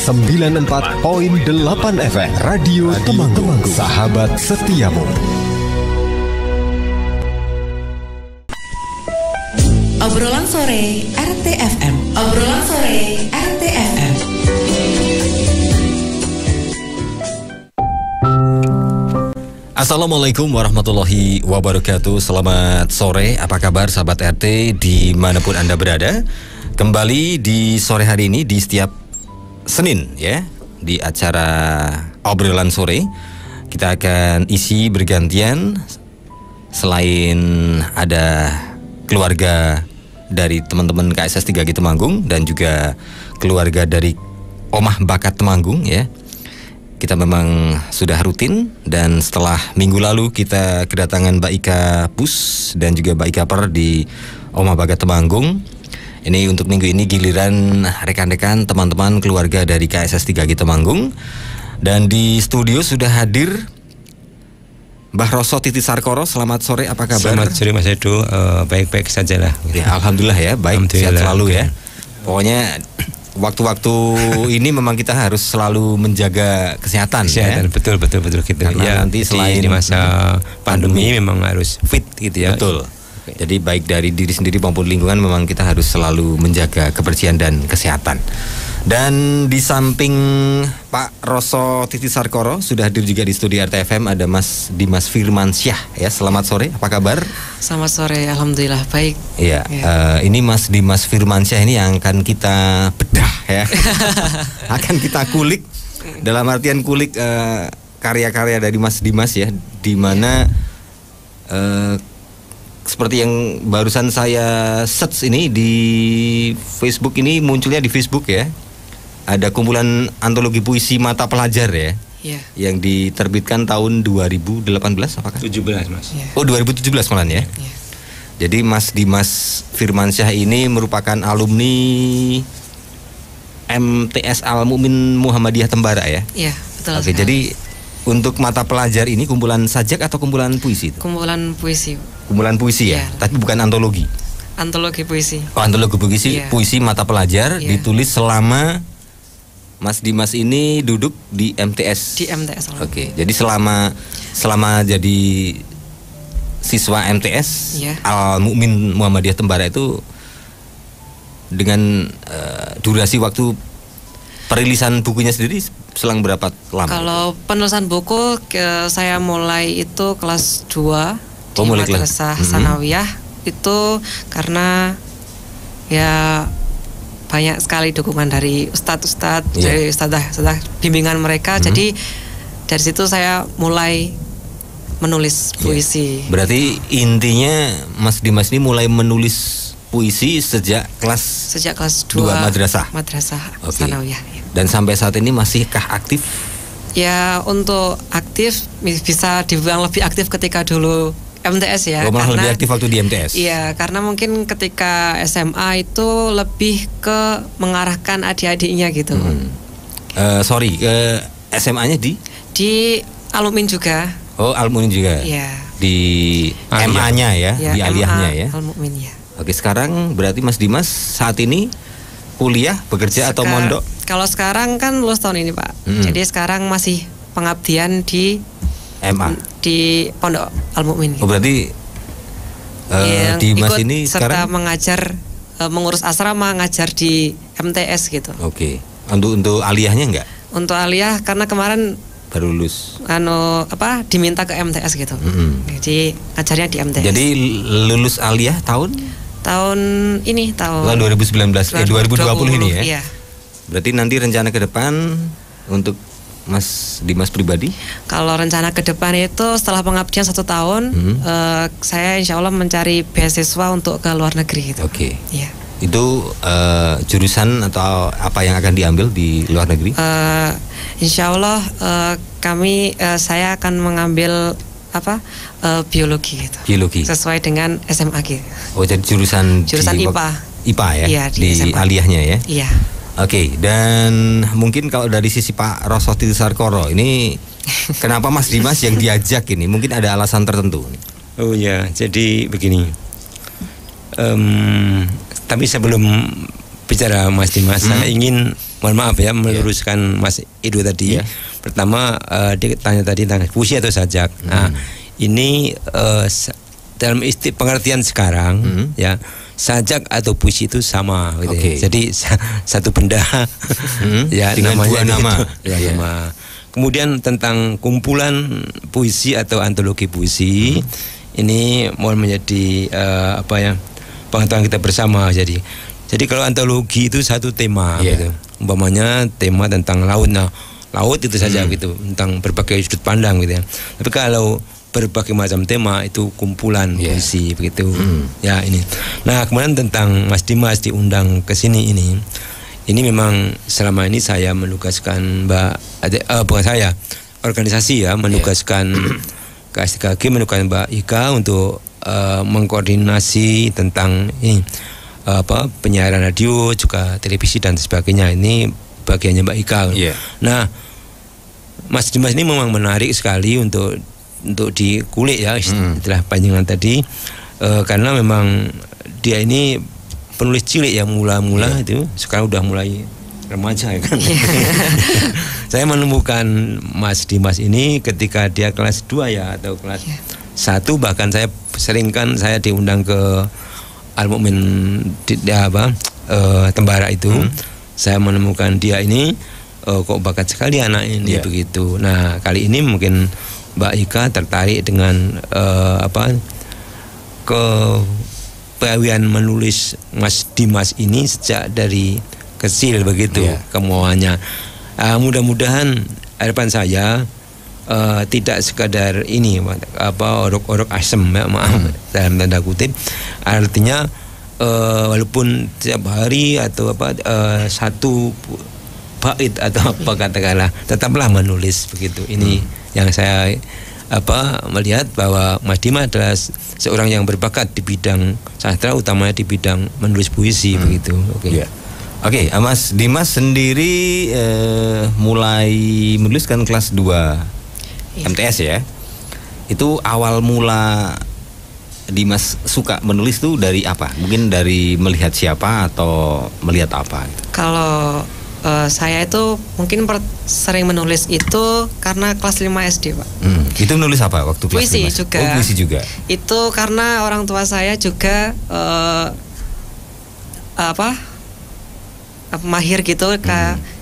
94.8 FM Radio Temanggung, sahabat setiamu. Obrolan sore RTFM. Obrolan sore RTFM. Assalamualaikum warahmatullahi wabarakatuh. Selamat sore, apa kabar sahabat RT dimanapun Anda berada. Kembali di sore hari ini di setiap Senin ya, di acara obrolan sore kita akan isi bergantian. Selain ada keluarga dari teman-teman KSS 3G Temanggung dan juga keluarga dari Omah Bakat Temanggung ya, kita memang sudah rutin, dan setelah minggu lalu kita kedatangan Mbak Ika Pus dan juga Mbak Ika Per di Omah Bakat Temanggung. Ini untuk minggu ini giliran rekan-rekan teman-teman keluarga dari KSS 3G Temanggung. Dan di studio sudah hadir Mbah Roso Titi Sarkoro. Selamat sore, apa kabar? Selamat sore Mas Edo, baik-baik saja lah ya, alhamdulillah ya, baik, sehat selalu ya. Pokoknya waktu-waktu ini memang kita harus selalu menjaga kesehatan ya? betul gitu. Karena ya, nanti selain di masa pandemi memang harus fit gitu ya. Betul. Jadi baik dari diri sendiri maupun lingkungan memang kita harus selalu menjaga kebersihan dan kesehatan. Dan di samping Pak Roso Titi Sarkoro sudah hadir juga di studio RTFM ada Mas Dimas Firmansyah ya. Selamat sore, apa kabar? Selamat sore, alhamdulillah baik. Iya, ini Mas Dimas Firmansyah ini yang akan kita bedah ya. Akan kita kulik, dalam artian kulik karya-karya dari Mas Dimas ya, di mana seperti yang barusan saya search ini di Facebook, ini munculnya di Facebook ya. Ada kumpulan antologi puisi mata pelajar ya. Yeah. Yang diterbitkan tahun 2018 apakah? 17 Mas. Yeah. Oh 2017 malah ya. Yeah. Jadi Mas Dimas Firmansyah ini merupakan alumni MTS Al Mukmin Muhammadiyah Tembara ya. Iya, betul. Oke, jadi untuk mata pelajar ini kumpulan sajak atau kumpulan puisi itu? Kumpulan puisi. Kumpulan puisi ya, tapi bukan antologi. Antologi puisi. Oh, antologi puisi, puisi mata pelajar ditulis selama Mas Dimas ini duduk di MTS. Di MTS. Oke, jadi selama jadi siswa MTS Al Mukmin Muhammadiyah Tembara itu dengan durasi waktu perilisan bukunya sendiri selang berapa lama? Kalau penulisan buku saya mulai itu kelas 2 di Madrasah Sanawiyah itu karena ya banyak sekali dukungan dari ustadz-ustadz, dari ustadzah bimbingan mereka. Jadi dari situ saya mulai menulis puisi. Berarti intinya Mas Dimas ini mulai menulis puisi sejak kelas 2 madrasah Sanawiyah. Dan sampai saat ini masihkah aktif? Ya, untuk aktif bisa dibilang lebih aktif ketika dulu MTS ya. Malah lebih aktif waktu di MTS. Iya, karena mungkin ketika SMA itu lebih ke mengarahkan adik-adiknya gitu. SMA-nya di Al-Mukmin juga. Oh, Al-Mukmin juga. Iya. Di MA-nya ya, di aliyahnya ya. Al-Mukmin ya. Oke, sekarang berarti Mas Dimas saat ini kuliah, bekerja atau mondok? Kalau sekarang kan lulus tahun ini Pak. Jadi sekarang masih pengabdian di MA, di Pondok Al-Mukmin. Oh berarti Dimas ini sekarang mengajar, mengurus asrama, ngajar di MTS gitu. Oke. Untuk aliyahnya enggak? Untuk aliyah karena kemarin baru lulus. Diminta ke MTS gitu. Jadi ngajarnya di MTS. Jadi lulus aliyah tahun ini tahun 2019 2020 ini ya. Iya. Berarti nanti rencana ke depan untuk Mas Dimas pribadi? Kalau rencana ke depan itu setelah pengabdian 1 tahun, saya insya Allah mencari beasiswa untuk ke luar negeri gitu. Oke. Iya. Itu jurusan atau apa yang akan diambil di luar negeri? Insya Allah saya akan mengambil biologi gitu. Biologi. Sesuai dengan SMA gitu. Oh, jadi jurusan IPA. IPA ya? Iya, di SMA. Aliyahnya ya? Iya. Oke, dan mungkin kalau dari sisi Pak Roso Titi Sarkoro ini kenapa Mas Dimas yang diajak ini? Mungkin ada alasan tertentu. Oh ya, jadi begini. Tapi sebelum bicara Mas Dimas, saya ingin mohon maaf ya meluruskan Mas Ido tadi. Pertama dia tanya tadi tentang puisi atau sajak. Nah, ini dalam pengertian sekarang ya, sajak atau puisi itu sama gitu ya. Jadi satu benda ya dengan namanya dua nama. Nama. Kemudian tentang kumpulan puisi atau antologi puisi ini mohon menjadi pengetahuan kita bersama. Jadi kalau antologi itu satu tema gitu. Umpamanya tema tentang laut. Nah, laut itu saja gitu, tentang berbagai sudut pandang gitu ya. Tapi kalau berbagai macam tema itu kumpulan puisi begitu. Ya ini. Nah, kemudian tentang Mas Dimas diundang ke sini ini memang selama ini saya menugaskan bukan saya, organisasi ya menugaskan KSDKG menugaskan Mbak Ika untuk mengkoordinasi tentang ini penyiaran radio juga televisi dan sebagainya. Ini bagiannya Mbak Ika. Nah, Mas Dimas ini memang menarik sekali untuk dikulik ya istilah panjangan tadi, karena memang dia ini penulis cilik ya mula-mula itu, sekarang udah mulai remaja ya kan. Saya menemukan Mas Dimas ini ketika dia kelas 2 ya atau kelas 1, bahkan saya diundang ke Al-Mu'min Tembara itu. Saya menemukan dia ini kok bakat sekali anak ini begitu. Nah, kali ini mungkin Mbak Ika tertarik dengan kepawian menulis Mas Dimas ini sejak dari kecil begitu kemauannya. Mudah-mudahan harapan saya tidak sekadar ini orok-orok asem ya, maaf dalam tanda kutip, artinya walaupun setiap hari atau satu bait atau apa katakanlah tetaplah menulis begitu. Ini yang saya melihat bahwa Mas Dimas adalah seorang yang berbakat di bidang sastra, utamanya di bidang menulis puisi begitu. Oke, Mas Dimas sendiri mulai menuliskan kelas 2 MTS ya. Itu awal mula Dimas suka menulis tuh dari apa? Mungkin dari melihat siapa atau melihat apa? Kalau saya itu mungkin sering menulis itu karena kelas 5 SD, Pak. Itu menulis apa waktu kelas 5? Puisi juga. Oh, puisi juga. Itu karena orang tua saya juga mahir gitu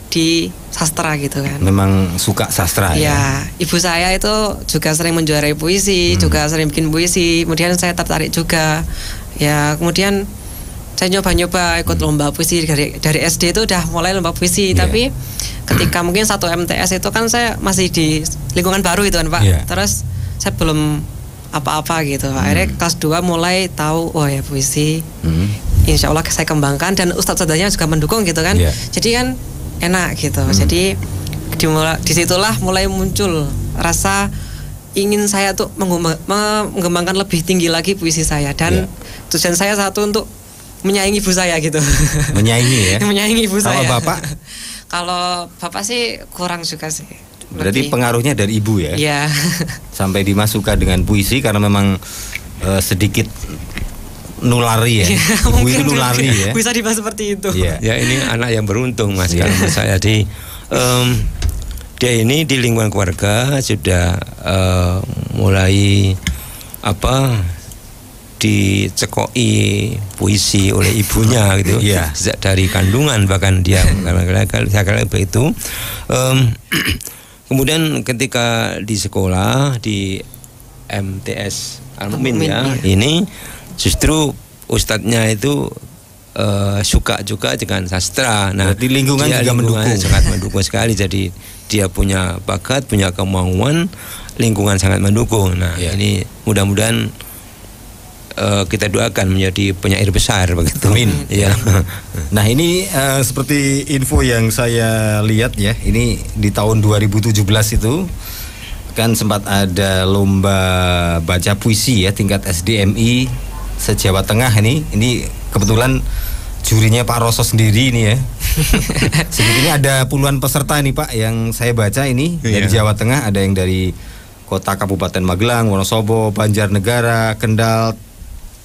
di sastra gitu kan. Memang suka sastra ya. Ibu saya itu juga sering menjuarai puisi, juga sering bikin puisi. Kemudian saya tertarik juga. Ya, kemudian saya nyoba-nyoba ikut lomba puisi dari SD itu udah mulai lomba puisi. Tapi ketika mungkin satu MTS itu kan saya masih di lingkungan baru itu kan Pak. Terus saya belum apa-apa gitu. Akhirnya kelas 2 mulai tahu ya puisi. Insya Allah saya kembangkan dan ustadz-ustadznya juga mendukung gitu kan. Jadi kan enak gitu. Jadi disitulah mulai muncul rasa ingin saya tuh mengembangkan lebih tinggi lagi puisi saya. Dan tujuan saya satu untuk menyaingi ibu saya gitu. Menyaingi ya? Menyaingi ibu saya. Kalau bapak? Kalau bapak sih kurang juga sih. Berarti pengaruhnya dari ibu ya? Iya. Sampai Dimas suka dengan puisi karena memang sedikit nulari ya. Ibu itu nulari ya. Bisa dibahas seperti itu. Ya ini anak yang beruntung Mas. Kalau saya dia ini di lingkungan keluarga sudah mulai dicekoi puisi oleh ibunya gitu. Sejak dari kandungan bahkan dia saya kira begitu. Kemudian ketika di sekolah di MTS Al-Mu'min ya, ini justru ustadznya itu suka juga dengan sastra. Nah, di lingkungan juga mendukung, sangat mendukung sekali. Jadi dia punya bakat, punya kemauan, lingkungan sangat mendukung. Nah, ini mudah-mudahan kita doakan menjadi penyair besar begitu. Amin. Nah, ini seperti info yang saya lihat ya. Ini di tahun 2017 itu kan sempat ada lomba baca puisi ya tingkat SDMI se-Jawa Tengah ini kebetulan jurinya Pak Roso sendiri ini ya. Sebetulnya ada puluhan peserta nih Pak yang saya baca ini dari Jawa Tengah, ada yang dari kota Kabupaten Magelang, Wonosobo, Banjarnegara, Kendal,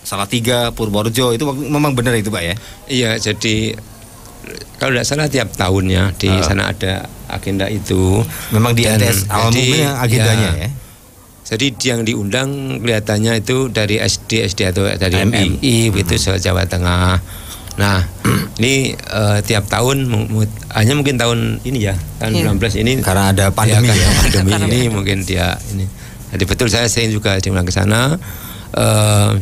Salatiga, Purworejo. Itu memang benar itu Pak ya? Iya, jadi kalau tidak salah tiap tahunnya di sana ada agenda itu. Memang di MTS Al Mu'min agendanya ya. Jadi yang diundang kelihatannya itu dari SD atau dari MI begitu Jawa Tengah. Nah, ini tiap tahun hanya mungkin tahun ini ya, tahun 19 ini karena ada pandemi pandemi ini mungkin dia ini. Jadi betul saya sering juga diundang ke sana,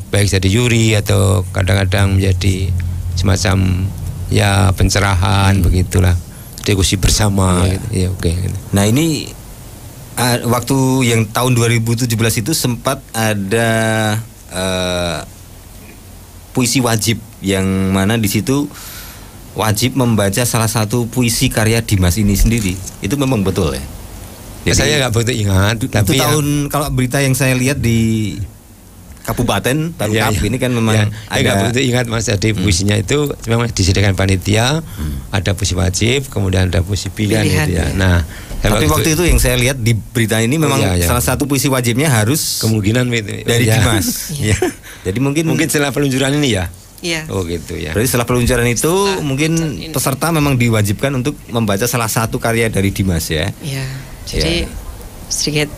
baik jadi juri atau kadang-kadang menjadi semacam ya pencerahan begitulah, diskusi bersama gitu. Ya, oke. Nah, ini waktu yang tahun 2017 itu sempat ada puisi wajib yang mana di situ wajib membaca salah satu puisi karya Dimas ini sendiri. Itu memang betul ya? Jadi, saya nggak begitu ingat. Tapi tahun kalau berita yang saya lihat di Kabupaten Tarukap ini kan memang ada. Nggak begitu ingat Mas. Jadi puisinya itu memang disediakan panitia, ada puisi wajib, kemudian ada puisi pilihan. Gitu ya. Nah, tapi waktu itu yang saya lihat di berita ini memang salah satu puisi wajibnya harus kemungkinan dari Dimas. Jadi mungkin setelah peluncuran ini ya. Iya. Oh gitu ya. Berarti setelah peluncuran itu mungkin peserta memang diwajibkan untuk membaca salah satu karya dari Dimas ya. Iya. Jadi sedikit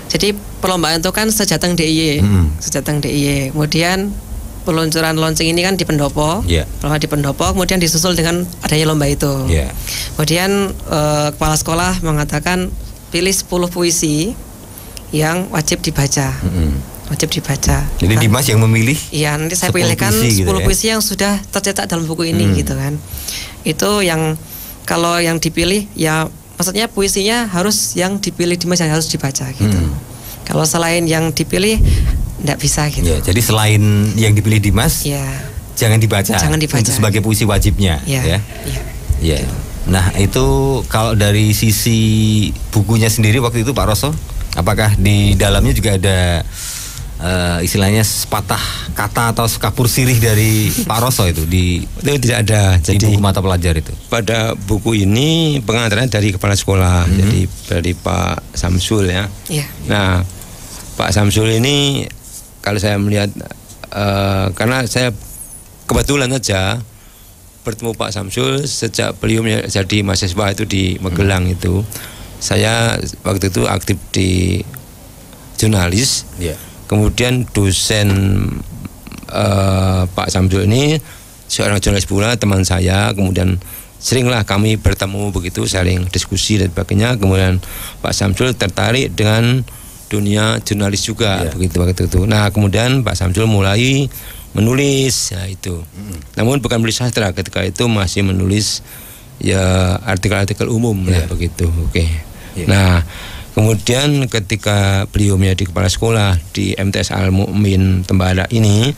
jadi perlombaan itu kan sejateng DIY. Sejateng DIY. Kemudian peluncuran launching ini kan di Pendopo. Perlombaan di Pendopo, kemudian disusul dengan adanya lomba itu. Kemudian kepala sekolah mengatakan pilih 10 puisi yang wajib dibaca. Wajib dibaca. Jadi kan? Dimas yang memilih? Iya, nanti saya pilihkan 10 puisi yang sudah tercetak dalam buku ini gitu kan. Itu yang kalau yang dipilih ya maksudnya puisinya harus yang dipilih Dimas yang harus dibaca gitu. Kalau selain yang dipilih enggak bisa gitu. Ya, jadi selain yang dipilih Dimas, jangan dibaca. Jangan dibaca. Untuk sebagai puisi wajibnya, ya. Iya. Nah, itu kalau dari sisi bukunya sendiri waktu itu Pak Roso, apakah di dalamnya juga ada istilahnya sepatah kata atau sekapur sirih dari Pak Roso itu tidak ada. Jadi buku mata pelajar itu. Pada buku ini pengantaran dari kepala sekolah, jadi dari Pak Samsul ya. Nah, Pak Samsul ini kalau saya melihat karena saya kebetulan saja bertemu Pak Samsul sejak beliau jadi mahasiswa itu di Magelang itu. Saya waktu itu aktif di jurnalis. Kemudian dosen Pak Samsul ini seorang jurnalis pula, teman saya. Kemudian seringlah kami bertemu begitu, saling diskusi dan sebagainya. Kemudian Pak Samsul tertarik dengan dunia jurnalis juga begitu waktu itu. Nah, kemudian Pak Samsul mulai menulis itu. Namun bukan menulis sastra, ketika itu masih menulis ya artikel-artikel umum lah begitu. Nah, kemudian ketika beliau menjadi kepala sekolah di MTS Al Mu'min Tembara ini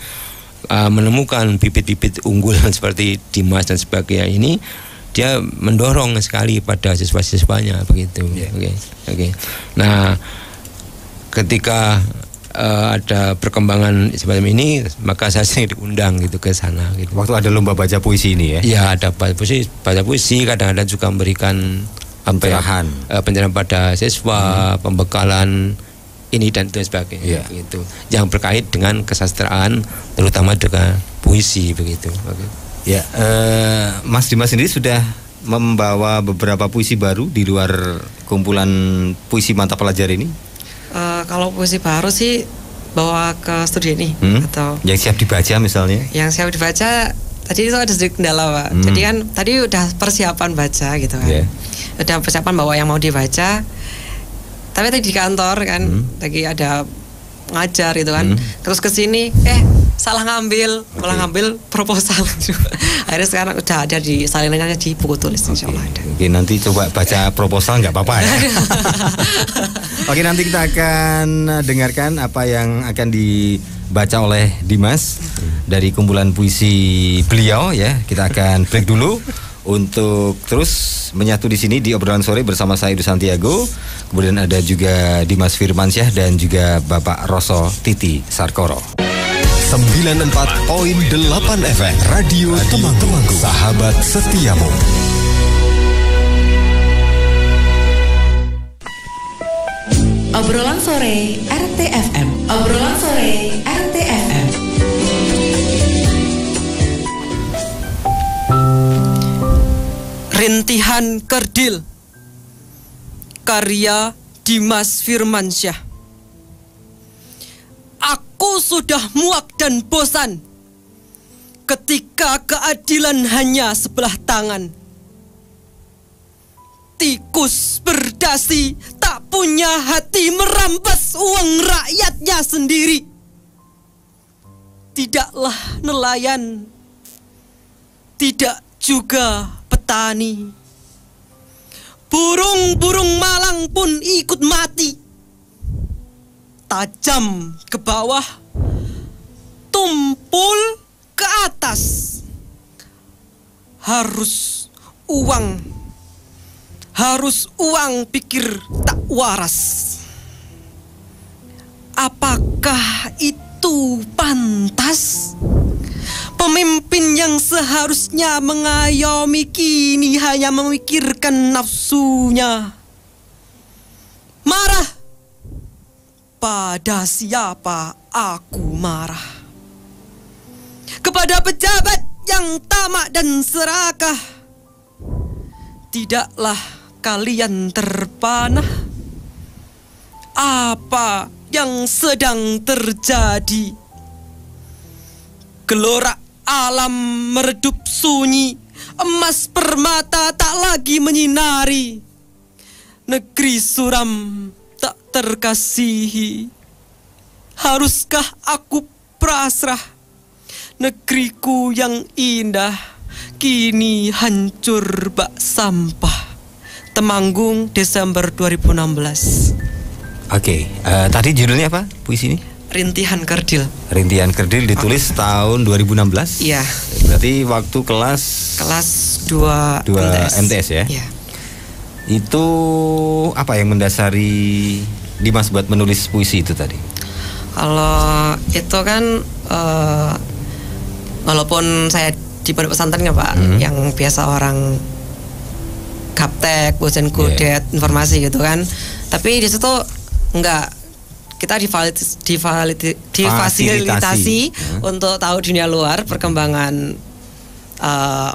menemukan bibit-bibit unggulan seperti Dimas dan sebagainya ini, dia mendorong sekali pada siswa-siswanya begitu. Nah, ketika ada perkembangan semacam ini, maka saya sering diundang gitu ke sana. Gitu. Waktu ada lomba baca puisi ini ya? Iya, ada baca puisi, kadang-kadang juga memberikan pencerahan pada siswa, pembekalan ini dan itu sebagainya, begitu. Yang berkait dengan kesastraan, terutama dengan puisi begitu. Ya, Mas Dimas sendiri sudah membawa beberapa puisi baru di luar kumpulan puisi mata pelajar ini? Kalau puisi baru sih bawa ke studi ini atau yang siap dibaca misalnya? Yang siap dibaca. Tadi itu ada sedikit kendala Pak. Jadi kan tadi udah persiapan baca gitu kan. Udah persiapan bahwa yang mau dibaca. Tapi tadi di kantor kan lagi ada ngajar gitu kan. Terus ke sini salah ngambil, malah ngambil proposal. Akhirnya sekarang udah ada di salinannya di buku tulis insyaallah ada. Oke, nanti coba baca proposal nggak apa-apa ya. Oke, nanti kita akan dengarkan apa yang akan dibaca oleh Dimas dari kumpulan puisi beliau ya. Kita akan break dulu untuk terus menyatu di sini di obrolan sore bersama saya Edu Santiago. Kemudian ada juga Dimas Firmansyah dan juga Bapak Roso Titi Sarkoro. 94.8 FM Radio Temanggung, sahabat setiamu. Obrolan sore RTFM. Obrolan sore RTFM. Rintihan Kerdil, karya Dimas Firmansyah. Aku sudah muak dan bosan ketika keadilan hanya sebelah tangan. Tikus berdasi tak punya hati merampas uang rakyatnya sendiri. Tidaklah nelayan, tidak juga petani. Burung-burung malang pun ikut mati. Tajam ke bawah, tumpul ke atas. Harus uang pikir tak waras. Apakah itu pantas? Pemimpin yang seharusnya mengayomi kini hanya memikirkan nafsunya. Marah. Pada siapa aku marah? Kepada pejabat yang tamak dan serakah. Tidaklah kalian terpanah. Apa yang sedang terjadi? Gelora alam meredup sunyi, emas permata tak lagi menyinari. Negeri suram tak terkasihi. Haruskah aku pasrah? Negeriku yang indah kini hancur bak sampah. Temanggung, Desember 2016. Oke, tadi judulnya apa puisi ini? Rintihan Kerdil. Rintihan Kerdil ditulis tahun 2016. Iya. Berarti waktu kelas 2 MTS ya. Iya. Itu apa yang mendasari Dimas buat menulis puisi itu tadi? Kalau itu kan walaupun saya di pondok pesantren ya Pak, yang biasa orang gaptek, bosen kudet, informasi gitu kan. Tapi di situ enggak, kita difasilitasi untuk tahu dunia luar, perkembangan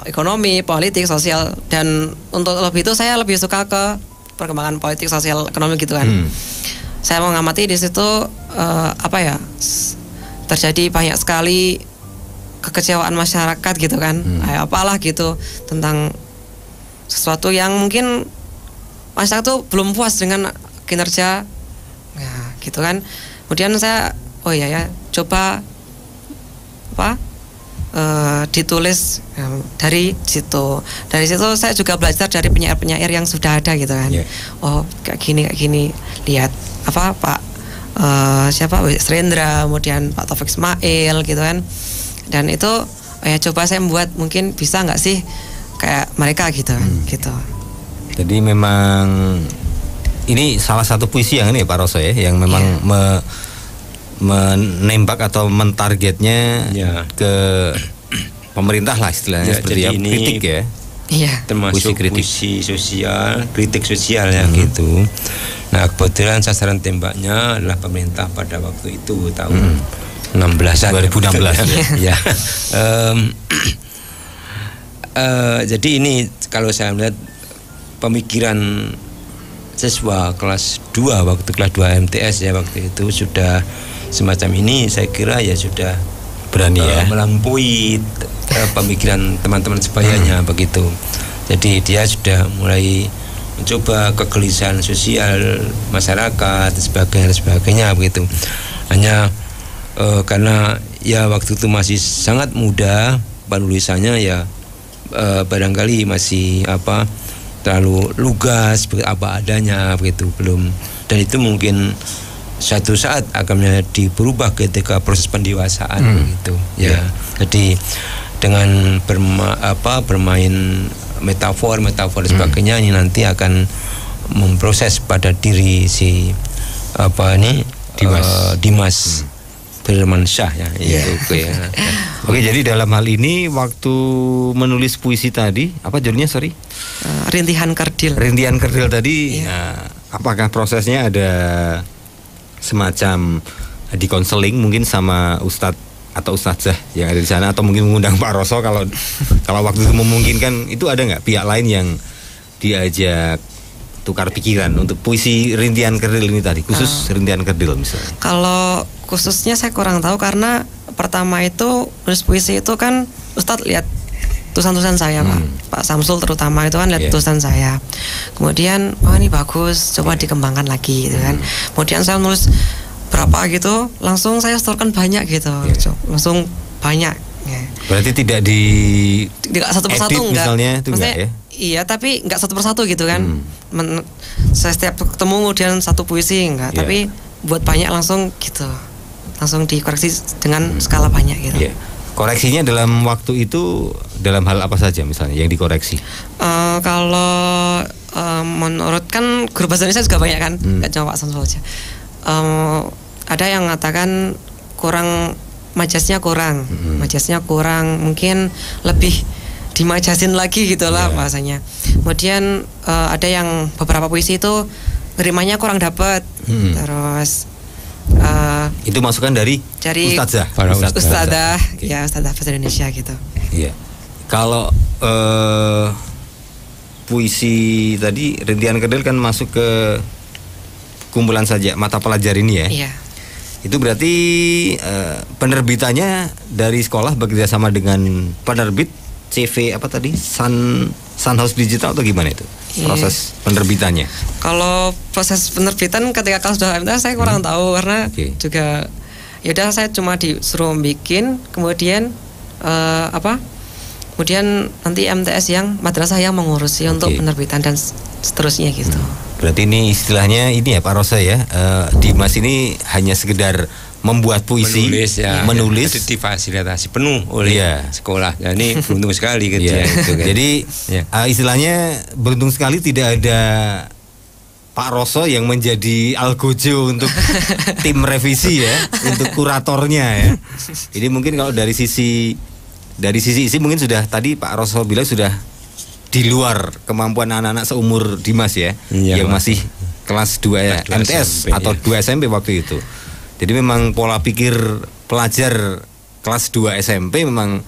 ekonomi, politik, sosial, dan untuk lebih itu saya lebih suka ke perkembangan politik, sosial, ekonomi gitu kan. Saya mengamati di situ terjadi banyak sekali kekecewaan masyarakat gitu kan, apalah gitu, tentang sesuatu yang mungkin masyarakat tuh belum puas dengan kinerja, ya gitu kan. Kemudian saya coba ditulis dari situ. Dari situ saya juga belajar dari penyair-penyair yang sudah ada gitu kan. Oh kayak gini lihat Pak Srendra, kemudian Pak Taufik Ismail gitu kan. Dan itu coba saya membuat, mungkin bisa nggak sih kayak mereka gitu gitu. Jadi memang ini salah satu puisi yang ini Pak Roso ya, yang memang menembak atau mentargetnya ke pemerintah lah istilahnya, seperti jadi ini kritik ya. Iya. Termasuk puisi sosial, kritik sosial ya gitu. Nah kebetulan sasaran tembaknya adalah pemerintah pada waktu itu tahun 2016 ya. Jadi ini kalau saya melihat pemikiran siswa kelas 2 waktu kelas 2 MTS ya waktu itu sudah semacam ini, saya kira ya sudah berani melampaui pemikiran teman-teman sebayanya begitu. Jadi dia sudah mulai mencoba kegelisahan sosial masyarakat sebagainya begitu. Hanya karena ya waktu itu masih sangat muda, penulisannya ya barangkali masih terlalu lugas, apa adanya begitu, belum, dan itu mungkin suatu saat akan menjadi berubah ketika proses pendewasaan gitu ya. Jadi dengan bermain metafor sebagainya ini nanti akan memproses pada diri si Dimas Firmansyah ya. Oke, jadi dalam hal ini waktu menulis puisi tadi, apa judulnya Rintihan Kerdil. Rintihan Kerdil tadi, apakah prosesnya ada semacam di konseling mungkin sama Ustadz atau ustadzah yang ada di sana, atau mungkin mengundang Pak Roso kalau waktu itu memungkinkan, itu ada nggak pihak lain yang diajak tukar pikiran untuk puisi Rintihan Kerdil ini tadi, khusus Rintihan Kerdil misalnya? Kalau khususnya saya kurang tahu, karena pertama itu nulis puisi itu kan Ustadz lihat tulisan-tulisan saya Pak Samsul terutama itu kan lihat tulisan saya, kemudian ini bagus, coba dikembangkan lagi gitu kan. Kemudian saya nulis berapa gitu, langsung saya setorkan banyak gitu, langsung banyak. Ya. Berarti tidak satu persatu enggak, misalnya itu enggak ya? Iya, tapi enggak satu persatu gitu kan. Saya setiap ketemu kemudian satu puisi enggak, tapi buat banyak langsung gitu, langsung dikoreksi dengan skala banyak gitu. Koreksinya dalam waktu itu dalam hal apa saja misalnya yang dikoreksi? Kalau menurut kan guru bahasa Indonesia juga banyak kan, nggak cuma Pak Samsul aja. Ada yang mengatakan kurang, majasnya kurang, mungkin lebih dimajasin lagi gitulah bahasanya. Kemudian ada yang beberapa puisi itu rimanya kurang dapat, terus itu masukan dari ustadzah, ustadzah, ya ustadzah bahasa Indonesia gitu. Iya. Kalau puisi tadi Rintihan Kerdil kan masuk ke kumpulan saja mata pelajaran ini ya. Iya. Itu berarti penerbitannya dari sekolah bekerjasama dengan penerbit CV apa tadi, Sun House Digital atau gimana itu proses penerbitannya? Kalau proses penerbitan ketika kalau sudah MTS saya kurang tahu, karena juga yaudah saya cuma disuruh bikin, kemudian kemudian nanti MTS yang madrasah yang mengurusi untuk penerbitan dan seterusnya gitu. Berarti ini istilahnya ini ya Pak Rosa ya, Dimas ini hanya sekedar membuat puisi, menulis difasilitasi penuh oleh sekolah. Ya, ini beruntung sekali gitu ya. Itu kan. Jadi istilahnya beruntung sekali tidak ada Pak Roso yang menjadi algojo untuk tim revisi ya, untuk kuratornya ya. Jadi mungkin kalau dari sisi isi mungkin sudah tadi Pak Roso bilang sudah di luar kemampuan anak-anak seumur Dimas ya, yang masih kelas 2 MTS atau 2 SMP waktu itu. Jadi memang pola pikir pelajar kelas 2 SMP memang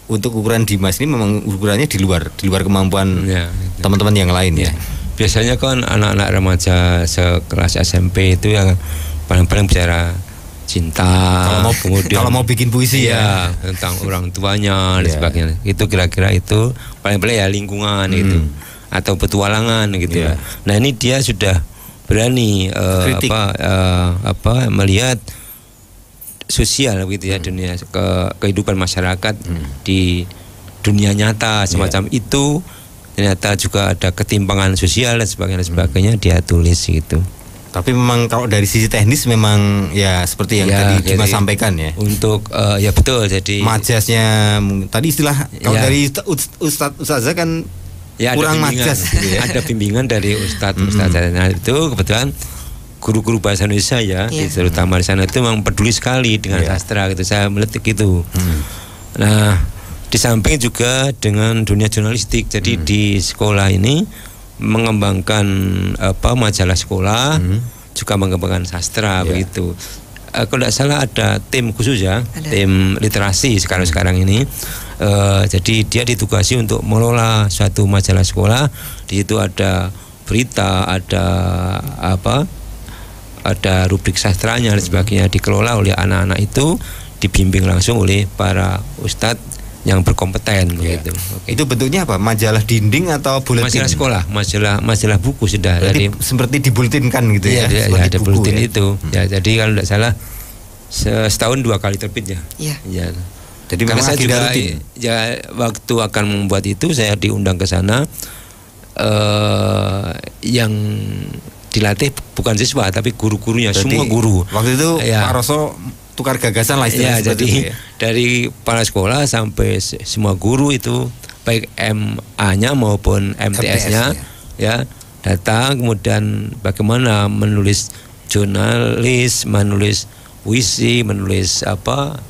untuk ukuran Dimas ini memang ukurannya di luar kemampuan teman-teman yang lain ya. Biasanya kan anak-anak remaja sekelas SMP itu yang paling bicara cinta, kalau mau bikin puisi tentang orang tuanya dan sebagainya. Itu kira-kira itu paling ya lingkungan gitu, atau petualangan gitu. Nah ini dia sudah berani melihat sosial gitu ya, dunia kehidupan masyarakat di dunia nyata semacam itu. Ternyata juga ada ketimpangan sosial dan sebagainya dia tulis gitu. Tapi memang kalau dari sisi teknis memang ya seperti yang tadi Dimas sampaikan ya. Untuk ya betul, jadi majasnya tadi istilah kalau dari ustadzah kan kurang majas gitu ya. Ada bimbingan dari ustadzah. Nah itu kebetulan guru-guru bahasa Indonesia terutama di sana itu memang peduli sekali dengan sastra gitu. Saya melihat gitu. Nah di samping juga dengan dunia jurnalistik. Jadi di sekolah ini mengembangkan majalah sekolah, juga mengembangkan sastra begitu. Kalau tidak salah ada tim khusus tim literasi sekarang ini. Jadi dia ditugasi untuk mengelola suatu majalah sekolah. Di situ ada berita, ada rubrik sastranya dan sebagainya, dikelola oleh anak-anak itu, dibimbing langsung oleh para ustadz yang berkompeten begitu. Itu bentuknya apa? Majalah dinding atau buletin? Majalah sekolah, majalah buku sudah. Jadi seperti dibuletinkan gitu ya? Ada buletin itu. Ya, jadi kalau tidak salah setahun 2 kali terbit ya. Iya. Jadi karena saya juga waktu akan membuat itu saya diundang ke sana, yang dilatih bukan siswa tapi guru-gurunya, semua guru. Waktu itu Pak Roso tukar gagasan lah istilahnya. Jadi dari kepala sekolah sampai semua guru itu baik MA-nya maupun MTS-nya datang, kemudian bagaimana menulis jurnalis, menulis puisi, menulis cerpen,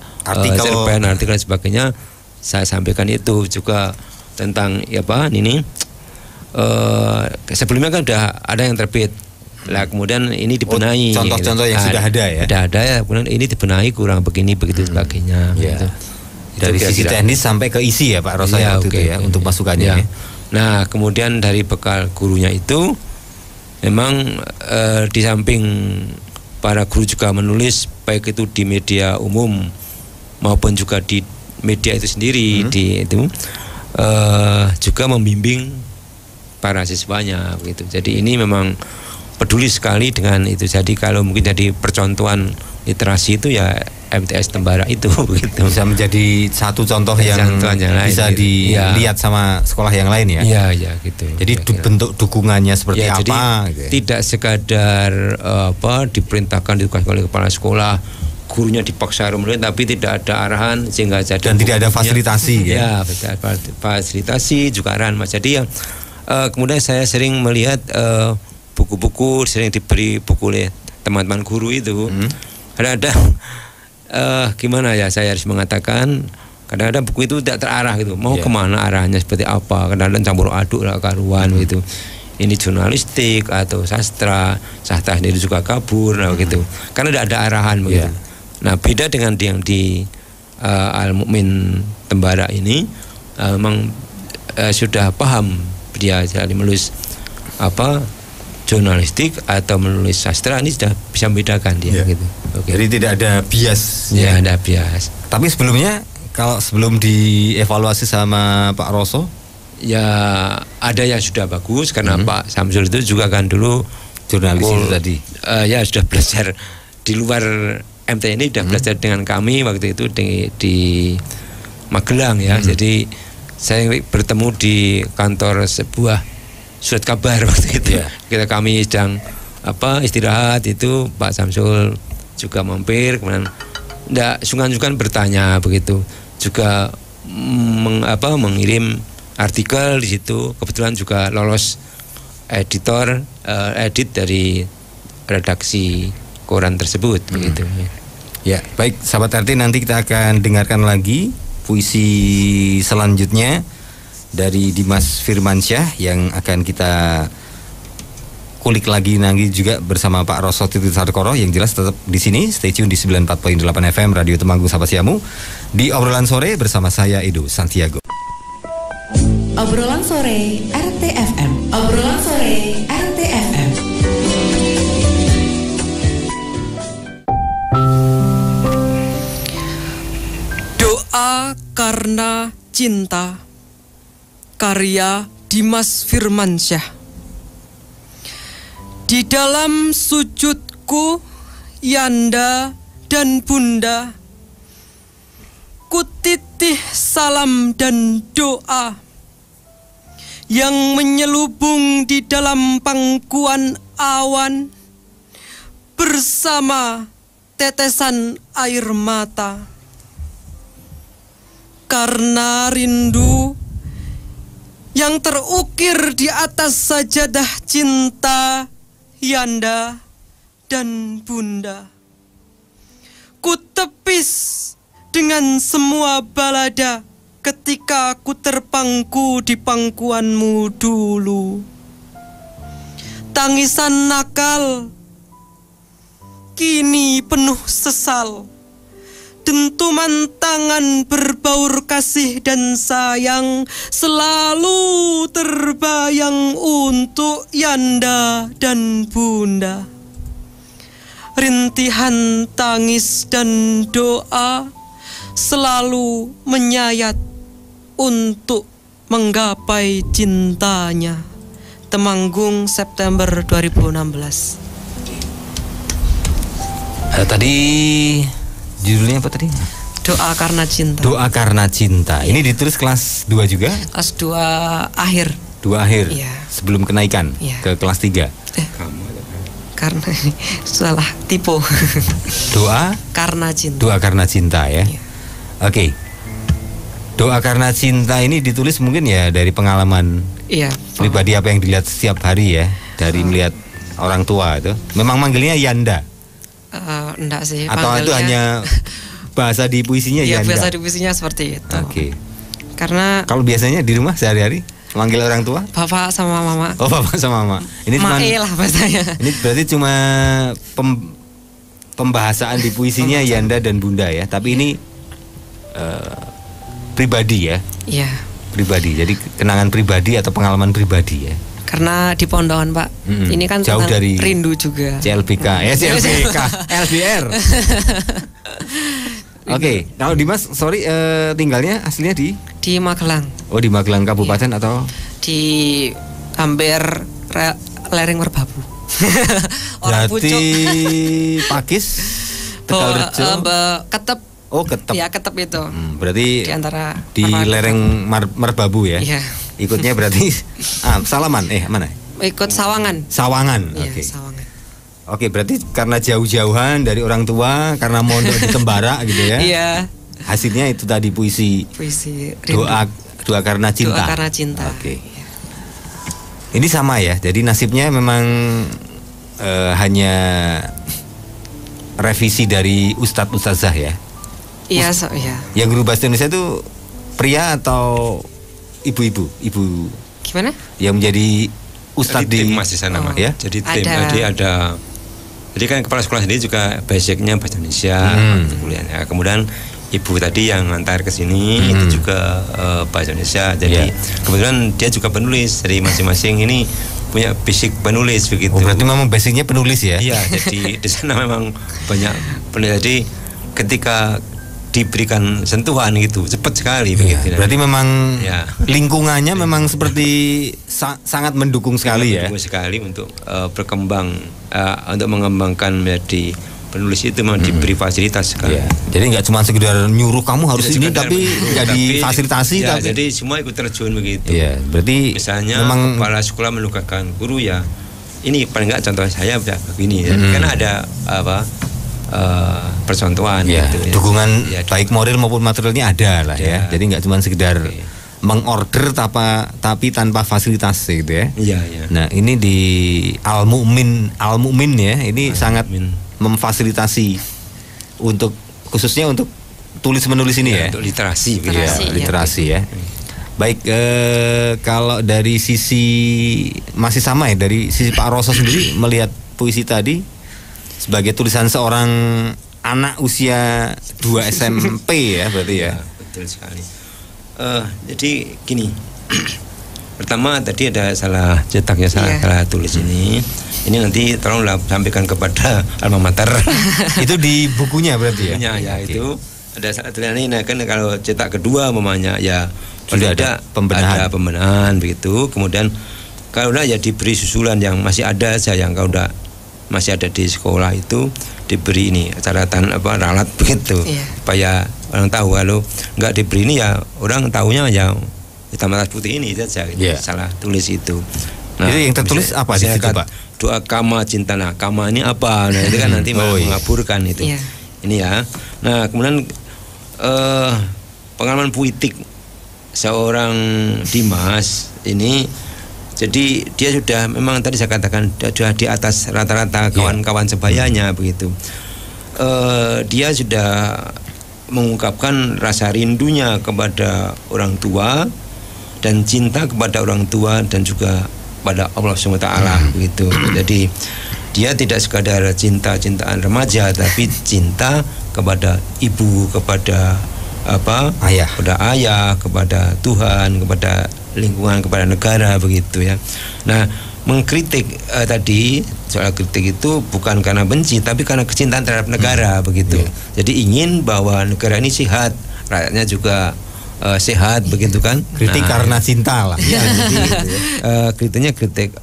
artikel dan sebagainya. Saya sampaikan itu juga tentang sebelumnya kan udah ada yang terbit Lah kemudian ini dibenahi. Contoh-contoh yang sudah ada ya. Sudah ada ya, kemudian ini dibenahi kurang begini begitu sebagainya. Gitu. Dari sisi teknis sampai ke isi ya Pak Rosa waktu itu ya untuk masukannya. Ya. Nah kemudian dari bekal gurunya itu memang di samping para guru juga menulis baik itu di media umum maupun juga di media itu sendiri juga membimbing para siswanya gitu. Jadi ini memang peduli sekali dengan itu. Jadi kalau mungkin jadi percontohan literasi itu ya MTS Tembara itu gitu. Bisa menjadi satu contoh yang bisa dilihat sama sekolah yang lain ya. Iya gitu. Jadi bentuk dukungannya seperti apa? Jadi gitu. Tidak sekadar diperintahkan ditugaskan oleh kepala sekolah, gurunya dipaksa menulis tapi tidak ada arahan sehingga jadi dan tidak ada fasilitasi ya. Ya, fasilitasi juga arahan Mas. Jadi yang kemudian saya sering melihat buku-buku sering diberi buku oleh teman-teman guru itu. Kadang-kadang gimana ya saya harus mengatakan kadang-kadang buku itu tidak terarah gitu. Mau kemana arahnya seperti apa? Kadang-kadang campur aduk lah karuan gitu. Ini jurnalistik atau sastra sendiri juga kabur gitu. Karena tidak ada arahan begitu. Nah beda dengan yang di Al Mukmin Tembara ini memang sudah paham dia jadi menulis jurnalistik atau menulis sastra ini sudah bisa membedakan dia gitu. Jadi tidak ada bias. Ya, ada bias. Tapi sebelumnya kalau sebelum dievaluasi sama Pak Roso, ya ada yang sudah bagus karena Pak Samsul itu juga kan dulu jurnalis itu tadi. Ya sudah belajar di luar MT ini sudah belajar dengan kami waktu itu di Magelang ya. Jadi saya bertemu di kantor sebuah surat kabar waktu itu. Kita kami sedang istirahat itu Pak Samsul juga mampir, kemudian sungkan-sungkan bertanya begitu, juga mengirim artikel di situ. Kebetulan juga lolos edit dari redaksi koran tersebut begitu. Ya, baik sahabat RT, nanti kita akan dengarkan lagi puisi selanjutnya dari Dimas Firmansyah yang akan kita kulik lagi nanti juga bersama Pak Roso Titi Sarkoro. Yang jelas tetap di sini, stay tune di 94.8 FM Radio Temanggung Sahabat Siamu di obrolan sore bersama saya Edo Santiago. Obrolan sore RTFM. Obrolan sore RTFM. Doa karena cinta, karya Dimas Firmansyah. Di dalam sujudku, Yanda dan Bunda, kutitih salam dan doa yang menyelubung di dalam pangkuan awan bersama tetesan air mata. Karena rindu yang terukir di atas sajadah cinta Yanda dan Bunda, ku tepis dengan semua balada ketika ku terpangku di pangkuanmu dulu. Tangisan nakal kini penuh sesal, dentuman tangan berbaur kasih dan sayang selalu terbayang untuk Yanda dan Bunda. Rintihan tangis dan doa selalu menyayat untuk menggapai cintanya. Temanggung, September 2016. Tadi judulnya apa tadi? Doa karena cinta. Doa karena cinta. Ini ditulis kelas 2 juga? Kelas 2 akhir. 2 akhir. Iya. Sebelum kenaikan ke kelas 3. Karena ini salah tipe. Doa karena cinta. Doa karena cinta ya. Iya. Oke. Doa karena cinta ini ditulis mungkin ya dari pengalaman pribadi apa yang dilihat setiap hari ya, dari melihat orang tua itu. Memang manggilnya Yanda. Enggak sih. Atau itu hanya bahasa di puisinya Yanda? Yanda? Bahasa di puisinya seperti itu. Oke. Karena kalau biasanya di rumah sehari-hari? manggil orang tua? Bapak sama mama. Oh, bapak sama mama. Ini cuma lah bahasanya. Ini berarti cuma pembahasan di puisinya Yanda dan Bunda ya. Tapi ini pribadi ya. Iya. Pribadi. Jadi kenangan pribadi atau pengalaman pribadi ya. Karena di Pondokan, Pak. Ini kan jauh dari rindu juga. CLBK. CLBK. LDR. Oke, kalau Dimas, tinggalnya aslinya di Magelang. Oh, di Magelang Kabupaten atau di hampir lereng Merbabu. Orang Pucuk. Pakis, Tegalrejo, Ketep. Oh, Ketep. Ya, Ketep itu. Berarti di antara di lereng Merbabu ya. Iya. Ikutnya berarti Salaman, mana? Ikut Sawangan. Sawangan. Iya, Oke. Sawangan. Oke, berarti karena jauh-jauhan dari orang tua, karena mondok di Tembara gitu ya. Iya. Hasilnya itu tadi puisi doa karena cinta. Doa karena cinta. Oke. Ini sama ya. Jadi nasibnya memang hanya revisi dari ustadzah ya. Iya, iya. Yang guru bahasa Indonesia itu pria atau ibu-ibu? Ibu. Gimana? Yang menjadi ustadz di masih sana, ya. Jadi tim tadi ada. Jadi kan kepala sekolah sendiri juga basicnya bahasa Indonesia, kuliahnya. Kemudian ibu tadi yang ngantar ke sini itu juga bahasa Indonesia. Jadi kebetulan dia juga penulis. Jadi masing-masing ini punya basic penulis begitu. Oh, berarti memang basicnya penulis ya? Iya. Jadi di sana memang banyak penulis. Jadi ketika diberikan sentuhan gitu cepat sekali begitu. Berarti memang lingkungannya memang seperti sangat mendukung sekali ya. Mendukung sekali untuk berkembang, untuk mengembangkan menjadi penulis itu memang diberi fasilitas sekali. Jadi nggak cuma sekedar nyuruh kamu harus ini, tapi nggak difasilitasi. Tapi jadi semua ikut terjun begitu. Iya, berarti misalnya memang kepala sekolah menugaskan guru ya. Ini paling nggak contoh saya begini ya. Karena ada percontohan gitu ya. Dukungan baik moral maupun materialnya ada lah ya. Jadi nggak cuma sekedar mengorder tapi tanpa fasilitas gitu ya. Iya. Nah, ini di Al Mu'min ya. Ini sangat memfasilitasi untuk khususnya untuk tulis menulis ini ya. Untuk literasi literasi ya. Baik, kalau dari sisi masih sama ya, dari sisi Pak Roso sendiri melihat puisi tadi sebagai tulisan seorang anak usia 2 SMP ya berarti ya. Betul sekali. Jadi gini, pertama tadi ada salah cetaknya, salah tulis ini. Ini nanti tolonglah sampaikan kepada alma mater. Itu di bukunya berarti ya? Ya, itu ada salah tulisan ini. Nah, kan kalau cetak kedua mamanya ya sudah ada pembenahan begitu. Kemudian kalau udah ya diberi susulan yang masih ada saja, yang kalau udah masih ada di sekolah itu diberi ini catatan ralat begitu supaya orang tahu. Kalau nggak diberi ini ya orang tahunya ya hitam atas putih ini saja gitu. Salah tulis itu. Nah, itu yang tertulis apa di situ, Pak? Doa kama cinta. Nah, kama ini apa? Nah, itu kan nanti mengaburkan itu. Ini ya. Nah, kemudian pengalaman puitik seorang Dimas ini. Jadi dia sudah memang tadi saya katakan sudah di atas rata-rata kawan-kawan sebayanya begitu. Dia sudah mengungkapkan rasa rindunya kepada orang tua dan cinta kepada orang tua dan juga pada Allah SWT begitu. Jadi dia tidak sekadar cintaan remaja, tapi cinta kepada ibu, kepada ayah, kepada ayah, kepada Tuhan, kepada lingkungan, kepada negara begitu ya. Nah, mengkritik tadi soal kritik itu bukan karena benci, tapi karena kecintaan terhadap negara begitu. Jadi ingin bahwa negara ini sehat, rakyatnya juga sehat begitu kan. Kritik karena cinta lah. Ya, jadi kritiknya kritik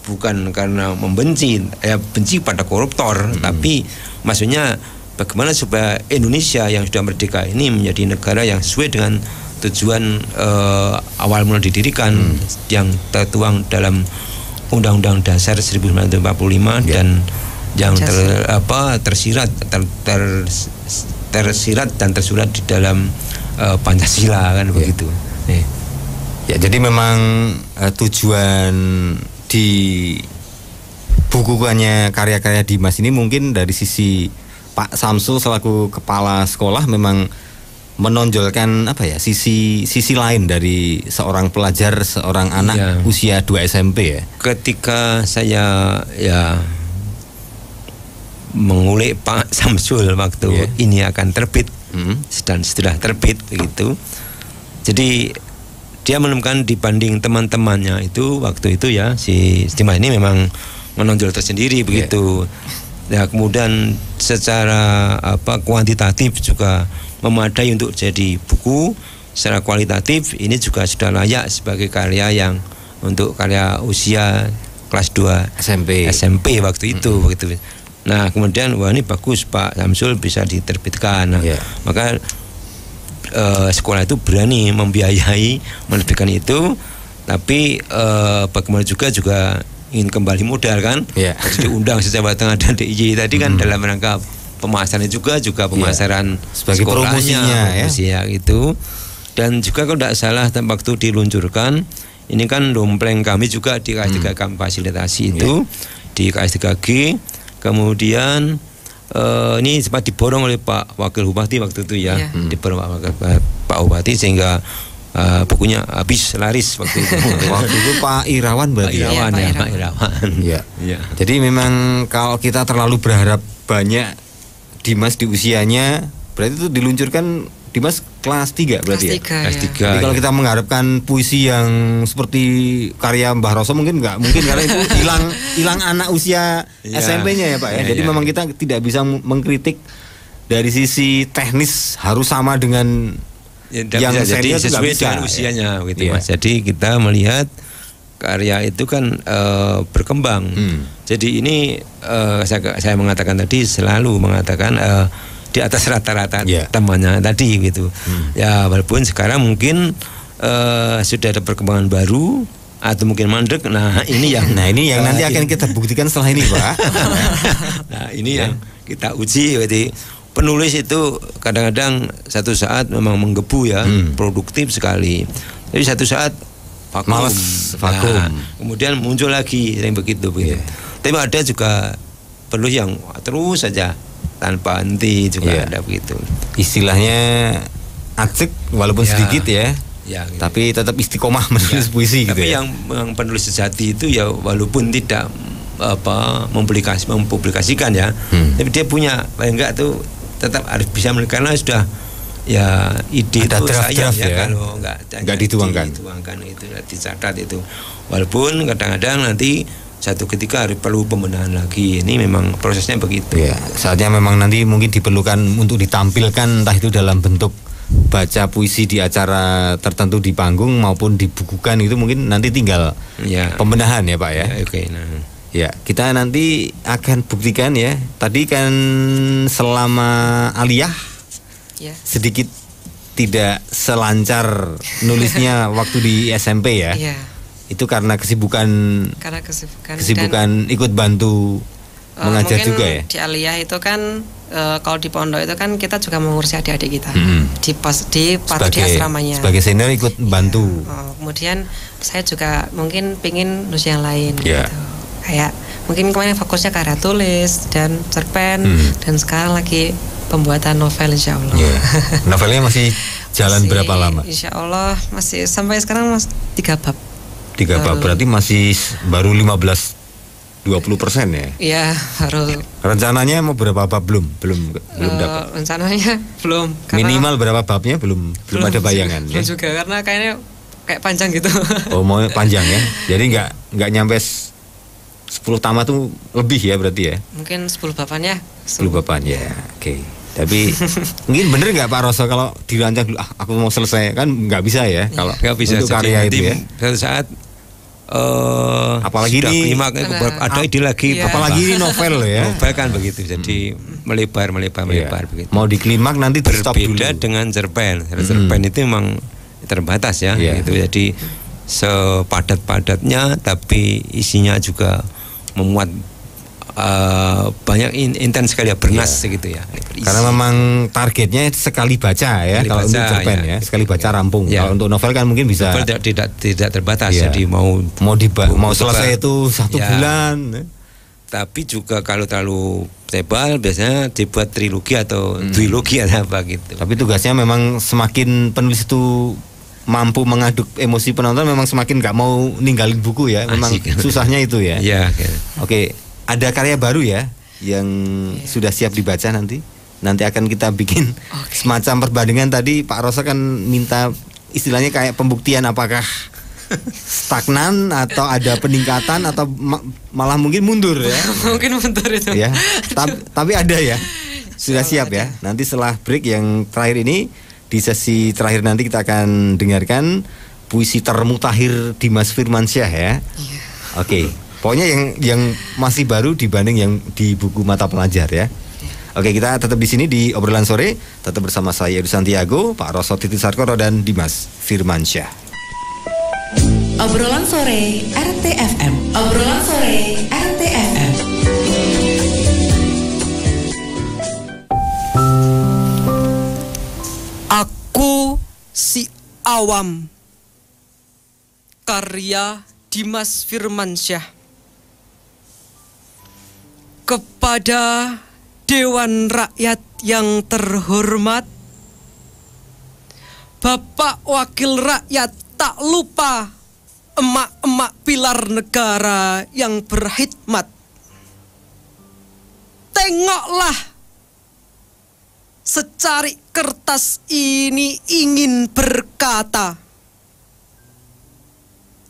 bukan karena membenci, benci pada koruptor, tapi maksudnya bagaimana supaya Indonesia yang sudah merdeka ini menjadi negara yang sesuai dengan tujuan awal mula didirikan yang tertuang dalam Undang-Undang Dasar 1945 dan yang tersirat dan tersurat di dalam Pancasila kan begitu. Ya, jadi memang tujuan di bukunya karya-karya Dimas ini mungkin dari sisi Pak Samsul selaku kepala sekolah memang menonjolkan apa ya, sisi lain dari seorang pelajar, seorang anak usia 2 SMP ya. Ketika saya mengulik Pak Samsul waktu ini akan terbit dan sudah terbit begitu. Jadi dia menemukan dibanding teman-temannya itu waktu itu ya, si Dimas ini memang menonjol tersendiri begitu. Ya, kemudian secara kuantitatif juga memadai untuk jadi buku. Secara kualitatif ini juga sudah layak sebagai karya yang untuk karya usia kelas 2 SMP waktu itu begitu. Nah, kemudian wah ini bagus Pak Samsul bisa diterbitkan. Nah, maka sekolah itu berani membiayai menerbitkan itu, tapi bagaimana juga ingin kembali modal kan. Jadi diundang Jawa Tengah dan DIY tadi kan dalam rangka pemasaran juga pemasaran sebagai promosinya ya itu. Dan juga kalau tidak salah waktu diluncurkan ini kan dompleng kami juga di KS3 kami fasilitasi itu di KS3G. Kemudian ini sempat diborong oleh Pak Wakil Bupati waktu itu ya, diborong Pak Bupati sehingga bukunya habis laris waktu itu. Waktu itu Pak Irawan berarti. Pak Irawan. Ya. Jadi memang kalau kita terlalu berharap banyak Dimas di usianya, berarti itu diluncurkan Dimas kelas 3 berarti kelas 3, Jadi kalau kita mengharapkan puisi yang seperti karya Mbah Roso mungkin nggak mungkin, karena itu hilang anak usia SMP-nya ya Pak ya. Jadi memang kita tidak bisa mengkritik dari sisi teknis harus sama dengan yang jadi sesuai dengan usianya gitu Mas. Jadi kita melihat karya itu kan berkembang. Jadi ini saya mengatakan tadi selalu mengatakan di atas rata-rata temannya tadi gitu. Ya walaupun sekarang mungkin sudah ada perkembangan baru atau mungkin mandek. Nah ini yang nanti akan kita buktikan setelah ini Pak. Nah ini yang kita uji. Jadi penulis itu kadang-kadang satu saat memang menggebu ya, produktif sekali. Tapi satu saat vakum. Nah, kemudian muncul lagi yang begitu. Tapi ada juga penulis yang terus saja tanpa henti juga ada begitu. Istilahnya acik walaupun sedikit ya. Gitu. Tapi tetap istiqomah menulis puisi gitu. Tapi yang penulis sejati itu ya walaupun tidak mempublikasikan ya, tapi dia punya enggak tuh tetap harus bisa karena sudah ya ide ada itu sayang ya kalau enggak dituangkan itu dicatat itu. Walaupun kadang-kadang nanti satu ketika harus perlu pembenahan lagi. Ini memang prosesnya begitu. Ya, saatnya memang nanti mungkin diperlukan untuk ditampilkan entah itu dalam bentuk baca puisi di acara tertentu di panggung maupun dibukukan, itu mungkin nanti tinggal pembenahan ya Pak ya. Ya, kita nanti akan buktikan ya. Tadi kan selama aliyah sedikit tidak selancar nulisnya waktu di SMP ya. Itu karena kesibukan ikut bantu mengajar juga ya. Di aliyah itu kan kalau di pondok itu kan kita juga mengurusi adik-adik kita di asramanya. Sebagai senior ikut bantu. Kemudian saya juga mungkin pingin nulis yang lain gitu. Kayak mungkin kemarin fokusnya karya tulis dan cerpen dan sekarang lagi pembuatan novel insya Allah. Novelnya masih jalan berapa lama? Insya Allah masih sampai sekarang 3 bab. 3 bab berarti masih baru 15-20% ya? Iya, baru. Rencananya mau berapa bab belum dapat? Rencananya belum. Minimal berapa babnya belum ada bayangan ya? Juga karena kayaknya kayak panjang gitu. Oh mau panjang ya? Jadi nggak nyampe 10 tamat tuh lebih ya berarti ya? Mungkin 10 babannya. 10 baban ya, oke. Tapi mungkin bener nggak Pak Roso kalau dirancang dulu aku mau selesai, kan nggak bisa ya kalau nggak bisa untuk karya itu ya. Suatu saat apalagi ini ada ide lagi, apalagi ini novel ya. Novel kan begitu, jadi melebar begitu. Mau diklimak nanti stop dulu. Berbeda dengan cerpen. Cerpen itu memang terbatas ya, gitu. Jadi sepadat-padatnya tapi isinya juga memuat banyak intens sekali ya, bernas gitu ya. Karena memang targetnya sekali baca ya, kalau untuk cerpen ya, sekali baca rampung. Kalau untuk novel kan mungkin bisa. Novel tidak terbatas, jadi mau selesai itu 1 bulan. Tapi juga kalau terlalu tebal biasanya dibuat trilogi atau duologi atau apa gitu. Tapi tugasnya memang semakin penulis itu mampu mengaduk emosi penonton, memang semakin nggak mau ninggalin buku ya. Memang susahnya itu ya. Iya. Oke, ada karya baru ya yang sudah siap dibaca nanti. Nanti akan kita bikin semacam perbandingan. Tadi Pak Roso kan minta istilahnya kayak pembuktian apakah stagnan atau ada peningkatan atau malah mungkin mundur ya. Mungkin mundur itu. Ya. Tapi ada ya. Sudah siap ya. Nanti setelah break yang terakhir ini, di sesi terakhir nanti kita akan dengarkan puisi termutakhir Dimas Firmansyah ya. Iya. Oke. Pokoknya yang masih baru dibanding yang di buku mata pelajar ya. Oke, kita tetap di sini di Obrolan Sore, tetap bersama saya Edu Santiago, Pak Roso Titi Sarkoro dan Dimas Firmansyah. Obrolan Sore RTFM. Obrolan Sore RTFM. Aku si awam. Karya Dimas Firmansyah. Kepada Dewan Rakyat yang terhormat, Bapak Wakil Rakyat tak lupa emak-emak pilar negara yang berkhidmat. Tengoklah, secari kertas ini ingin berkata,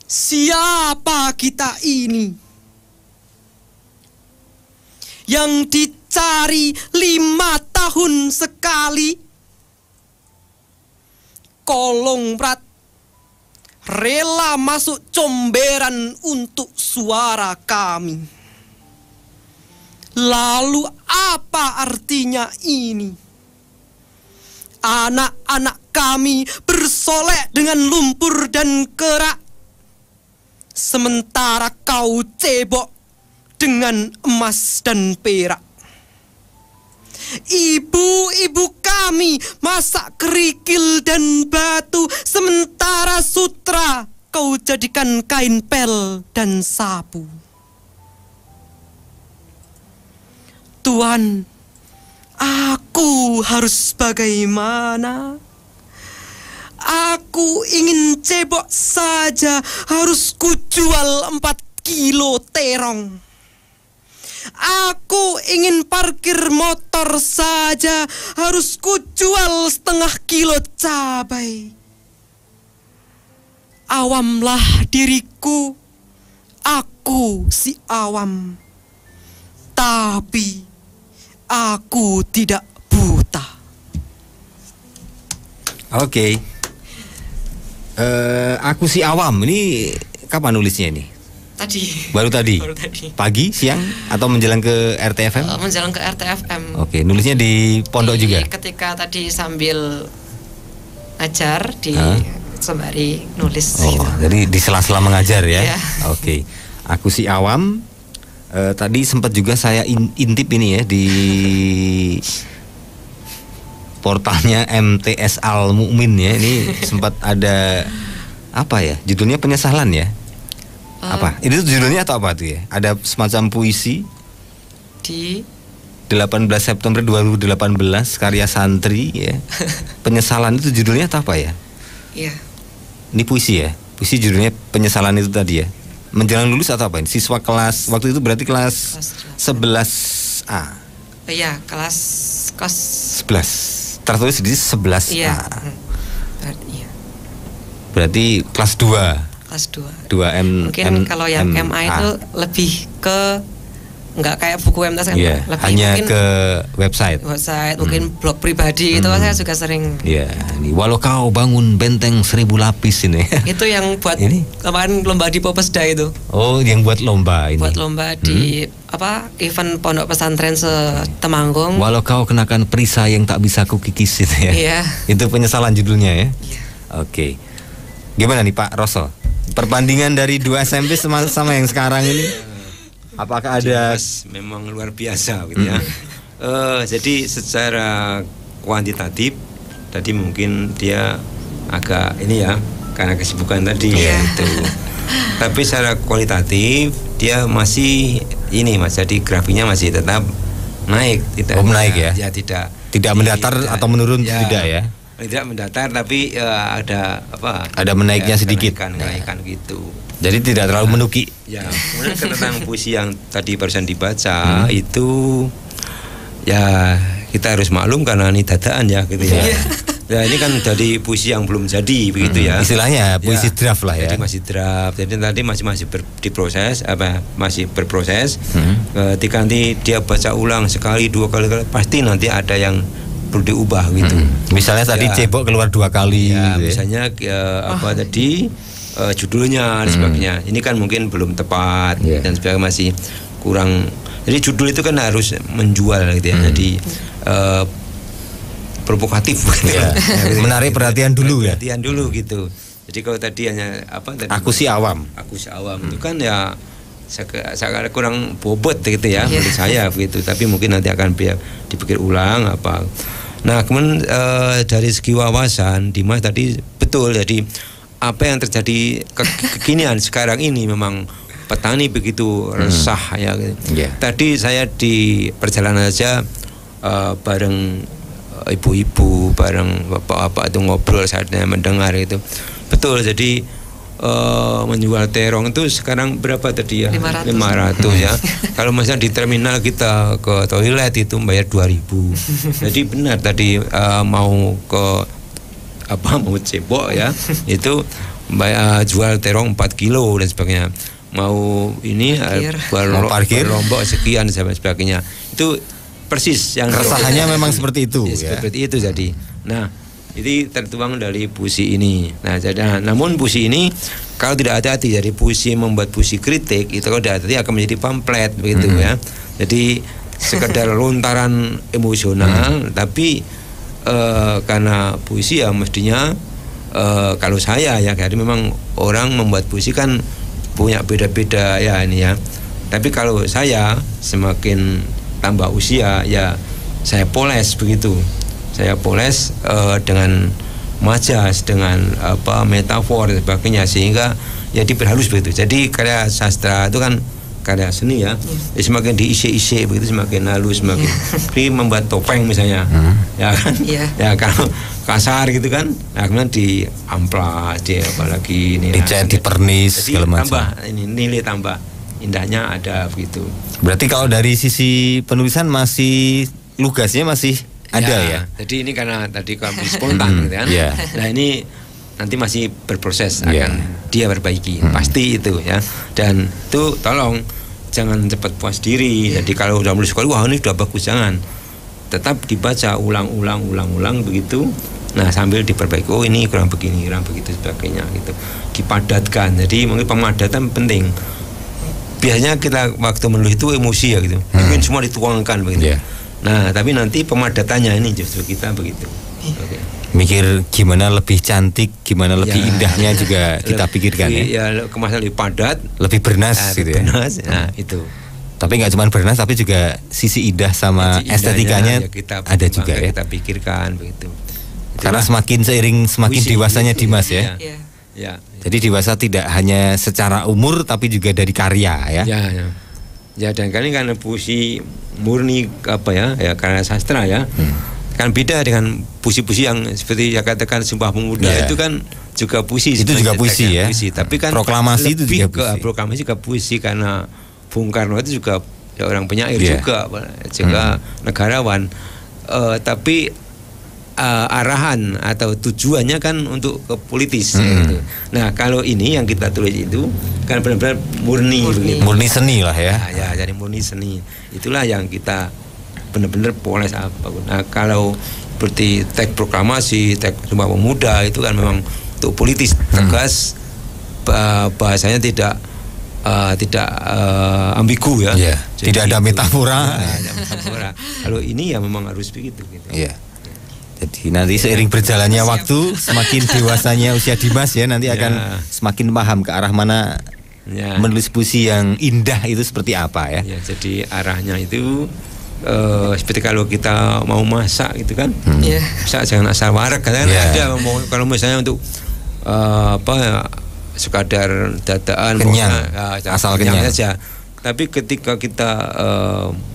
siapa kita ini? Yang dicari 5 tahun sekali, kolong prat rela masuk comberan untuk suara kami. Lalu apa artinya ini? Anak-anak kami bersolek dengan lumpur dan kerak, sementara kau cebok dengan emas dan perak. Ibu-ibu kami masak kerikil dan batu, sementara sutra kau jadikan kain pel dan sapu. Tuan, aku harus bagaimana? Aku ingin cebok saja harus kujual 4 kilo terong. Aku ingin parkir motor saja harus kujual 0,5 kilo cabai. Awamlah diriku, aku si awam. Tapi aku tidak buta. Oke. Aku si awam. Ini kapan nulisnya ini? Tadi. Baru tadi. Pagi, siang, atau menjelang ke RTFM? Menjelang ke RTFM. Oke, nulisnya di pondok juga. Ketika tadi sambil ngajar di sembari nulis. Oh, gitu. Jadi di sela-sela mengajar ya. Yeah. Oke. Aku si awam. Tadi sempat juga saya intip ini ya di portalnya MTS Al Mukmin ya. Ini sempat ada apa ya? Judulnya penyesalan ya. Apa? Itu judulnya atau apa tuh ya? Ada semacam puisi di 18 September 2018 karya santri ya. Penyesalan itu judulnya atau apa ya? Iya. Ini puisi ya. Puisi judulnya penyesalan itu tadi ya. Menjelang lulus atau apa ini? Siswa kelas waktu itu berarti kelas 11A. Iya, kelas 11. Tertulis di 11A. Iya. Berarti kelas 2. Kelas 2. 2M. Mungkin kalau yang MA itu lebih ke nggak kayak buku MTS kan, lebih hanya mungkin ke website mungkin blog pribadi. Itu saya juga sering. Iya, ini walau kau bangun benteng 1000 lapis ini. Itu yang buat ini kemarin lomba di Popesda itu. Oh, yang buat lomba ini. Buat lomba di event pondok pesantren seTemanggung. Walau kau kenakan perisai yang tak bisa kukikis itu ya. Iya. Itu penyesalan judulnya ya. Iya. Oke. Gimana nih Pak Roso? Perbandingan dari 2 SMP sama yang sekarang ini, apakah ada? Memang luar biasa gitu ya. Jadi secara kuantitatif tadi mungkin dia agak ini ya karena kesibukan tadi ya itu. Tapi secara kualitatif dia masih ini Mas, jadi grafiknya masih tetap naik, tidak naik ya? Ya tidak mendatar atau menurun tidak ya? Tidak mendatar tapi ada apa? Ada menaiknya sedikit. Kenaikan gitu. Jadi tidak terlalu menuki. Ya, kemudian tentang puisi yang tadi barusan dibaca itu ya kita harus maklum karena ini dadaan ya gitu ya. Ya ini kan dari puisi yang belum jadi begitu ya. Istilahnya puisi draft lah ya. Jadi masih draft. Jadi tadi masih diproses masih berproses. Ketika nanti dia baca ulang sekali, 2 kali pasti nanti ada yang perlu diubah gitu. Misalnya tadi cebok keluar 2 kali. Ya, gitu misalnya tadi judulnya dan sebagainya. Ini kan mungkin belum tepat dan sebagainya, masih kurang. Jadi judul itu kan harus menjual gitu ya. Jadi provokatif ya. Menarik perhatian dulu ya. Perhatian dulu gitu. Jadi kalau tadi hanya aku si awam itu kan ya saya kurang bobot gitu ya menurut saya begitu. Tapi mungkin nanti akan dipikir ulang apa. Nah, kemudian dari segi wawasan Dimas tadi betul, jadi apa yang terjadi kekinian sekarang ini memang petani begitu resah ya. Tadi saya di perjalanan saja bareng ibu-ibu, bareng bapak-bapak itu ngobrol saatnya mendengar itu. Betul, jadi menjual terong itu sekarang berapa tadi ya? 500 ya. Kalau misalnya di terminal kita ke toilet itu bayar 2.000. Jadi benar tadi mau cebok ya, itu jual terong 4 kilo dan sebagainya. Mau ini parkir Lombok sekian dan sebagainya. Itu persis yang keresahannya memang seperti itu ya. Seperti itu jadi. Nah, ini tertuang dari puisi ini. Nah, namun puisi ini kalau tidak hati-hati, dari puisi membuat puisi kritik itu kalau tidak hati-hati akan menjadi pamflet begitu ya. Jadi sekedar lontaran emosional, tapi karena puisi ya mestinya kalau saya ya, jadi memang orang membuat puisi kan punya beda-beda ya ini ya. Tapi kalau saya semakin tambah usia ya saya poles begitu. Saya poles dengan majas, dengan metafor dan sebagainya, sehingga ya diperhalus begitu. Jadi karya sastra itu kan karya seni ya. Semakin diisi-isi begitu semakin halus, semakin seperti membuat topeng misalnya. Ya kan? Ya kalau kasar gitu kan. Nah, kemudian diamplas, apalagi ini dicat, dipernis segala macam. Tambah ini nilai tambah indahnya ada begitu. Berarti kalau dari sisi penulisan masih lugasnya masih ada ya. Jadi ini karena tadi kami spontan gitu kan. Nah, ini nanti masih berproses akan dia perbaiki pasti itu ya. Dan itu tolong jangan cepat puas diri. Jadi kalau udah menulis sekali, wah ini sudah bagus, jangan. Tetap dibaca ulang begitu. Nah, sambil diperbaiki, oh ini kurang begini, kurang begitu sebagainya gitu. Dipadatkan. Jadi mungkin pemadatan penting. Biasanya kita waktu menulis itu emosi ya gitu, mungkin semua dituangkan begitu. Nah, tapi nanti pemadatannya ini justru kita begitu. Mikir gimana lebih cantik, gimana lebih indahnya juga kita pikirkan ya. Ya, kemasan lebih padat, lebih bernas gitu ya. Nah, itu. Tapi nggak cuma bernas, tapi juga sisi indah sama estetikanya ya, ada juga ya. Kita pikirkan begitu. Karena semakin dewasanya Dimas ya. Ya. Jadi dewasa tidak hanya secara umur tapi juga dari karya ya. Ya, dan kali karena puisi murni ya karya sastra ya. Kan beda dengan puisi-puisi yang seperti yang katakan Sumpah Pemuda itu kan juga puisi. Itu juga puisi ya. Puisi. Tapi kan proklamasi itu juga puisi. Proklamasi juga puisi karena Bung Karno itu juga ya orang penyair juga negarawan. Tapi arahan atau tujuannya kan untuk ke politis gitu. Nah, kalau ini yang kita tulis itu kan benar-benar murni seni lah ya. Ya, jadi murni seni. Itulah yang kita benar-benar poles apa. Nah, kalau seperti teks proklamasi, teks Sumpah Pemuda itu kan memang untuk politis, tegas, bahasanya tidak ambigu ya. Jadi, tidak ada metafora. Kalau ini ya memang harus begitu gitu. Jadi nanti seiring berjalannya waktu, semakin dewasanya usia Dimas ya, nanti akan semakin paham ke arah mana menulis puisi yang indah itu seperti apa ya. Jadi arahnya itu seperti kalau kita mau masak gitu kan, masak jangan asal warak kan. Ada kalau misalnya untuk sekadar dadaan kenyang, asal kenyang saja. Tapi ketika kita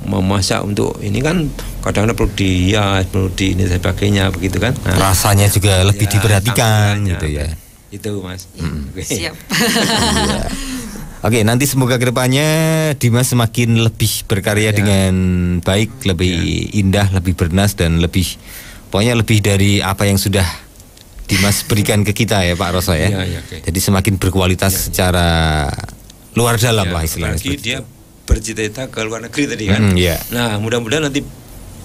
memasak untuk ini kan kadang-kadang perlu dihias, perlu di ini dan sebagainya begitu kan. Nah, rasanya juga lebih diperhatikan gitu ya. Itu Mas. Siap. Oke, nanti semoga kedepannya Dimas semakin lebih berkarya dengan baik, lebih indah, lebih bernas dan lebih pokoknya lebih dari apa yang sudah Dimas berikan ke kita ya Pak Roso ya. Jadi semakin berkualitas secara luar dalam lah istilahnya. Apalagi dia bercita-cita ke luar negeri tadi kan. Nah, mudah-mudahan nanti